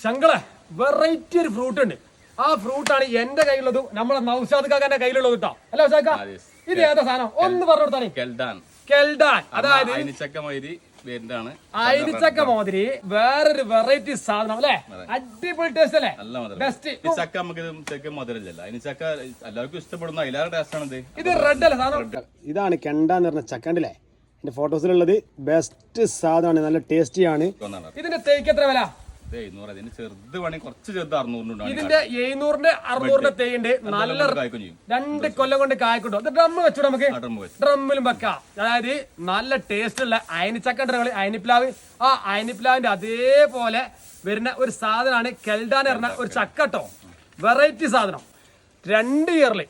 ശങ്കളെ variety ഒരു fruit ഉണ്ട്. ആ ഫ്രൂട്ടാണ് എന്റെ കയ്യിലുള്ളതും നമ്മളെ നൗഷാദ് കാക്കാന്റെ കയ്യിലുള്ളത് കേട്ടോ. അല്ല നൗഷാദ്, ഇത് ഏതാ സാധനം ഒന്ന് പറഞ്ഞു കൊടുത്താണേ. കെൽഡാൻ, അതായത് അയിനിച്ചക്ക മാതിരി വേറൊരു വെറൈറ്റി സാധനം അല്ലെ. അടിപൊളി ടേസ്റ്റ് അല്ലേ. ബെസ്റ്റ്. ഇത് റെഡ് അല്ലേ സാധനം. ഇതാണ് കെണ്ടാന്ന് പറഞ്ഞ ചക്കണ്ടല്ലേ. എന്റെ ഫോട്ടോസിലുള്ളത് ബെസ്റ്റ് സാധനമാണ്, നല്ല ടേസ്റ്റിയാണ്. ഇതിന്റെ തേക്ക് എത്ര വില? ഇതിന്റെ 700-ന്റെ 600-ന്റെ തേയുണ്ട്. നല്ല 2 കൊല്ലം കൊണ്ട് കായ്ക്കിട്ടും. അത് ഡ്രമ്മ് വെച്ചു, നമുക്ക് ഡ്രമ്മിലും വെക്കാം. അതായത് നല്ല ടേസ്റ്റ് ഉള്ള അയനിച്ചക്കണ്ട അയനിപ്ലാവ്. ആ അയനിപ്ലാവിന്റെ അതേപോലെ വരുന്ന ഒരു സാധനമാണ് കെൽഡാൻ പറഞ്ഞ ഒരു ചക്കട്ടോ. വെറൈറ്റി സാധനം. 2 ഇയറില്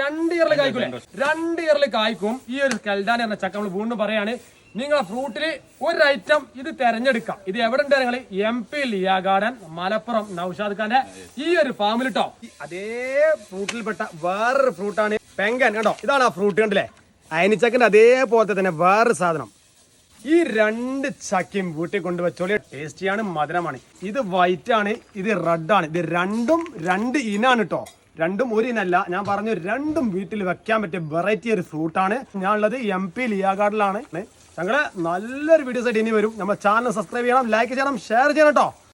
2 ഇയറില് കായ്ക്കൂലേ. 2 ഇയറില് കായ്ക്കും ഈ ഒരു കെൽഡാൻ എന്ന ചക്ക. നമ്മൾ വീണ്ടും പറയാണ്, നിങ്ങളെ ഫ്രൂട്ടില് ഒരു ഐറ്റം ഇത് തെരഞ്ഞെടുക്കാം. ഇത് എവിടെ ഉണ്ട്? നിങ്ങൾ MP ലിയ ഗാർഡൻ, മലപ്പുറം നൗഷാദ് ഖാന്റെ ഈ ഒരു ഫാമിൽ കേട്ടോ. അതേ ഫ്രൂട്ടിൽപ്പെട്ട വേറൊരു ഫ്രൂട്ടാണ് പെങ്കൻ. കണ്ടോ, ഇതാണ് ആ ഫ്രൂട്ട്. കണ്ടില്ലേ, അയനിച്ചക്കന്റെ അതേപോലത്തെ തന്നെ വേറൊരു സാധനം. ഈ 2 ചക്കയും വീട്ടിൽ കൊണ്ടുവച്ചോളിയ. ടേസ്റ്റിയാണ്, മധുരമാണ്. ഇത് വൈറ്റ് ആണ്, ഇത് റെഡ് ആണ്. ഇത് രണ്ടും 2 ഇനാണ് കേട്ടോ. രണ്ടും ഒരു ഇനല്ല. ഞാൻ പറഞ്ഞു, രണ്ടും വീട്ടിൽ വെക്കാൻ പറ്റിയ വെറൈറ്റി ഒരു ഫ്രൂട്ടാണ്. ഞാനുള്ളത് MP ലിയ ഗാർഡനിലാണ്. ഞങ്ങള് നല്ലൊരു വീഡിയോസ് ആയിട്ട് ഇനി വരും. നമ്മുടെ ചാനൽ സബ്സ്ക്രൈബ് ചെയ്യണം, ലൈക്ക് ചെയ്യണം, ഷെയർ ചെയ്യണം കേട്ടോ.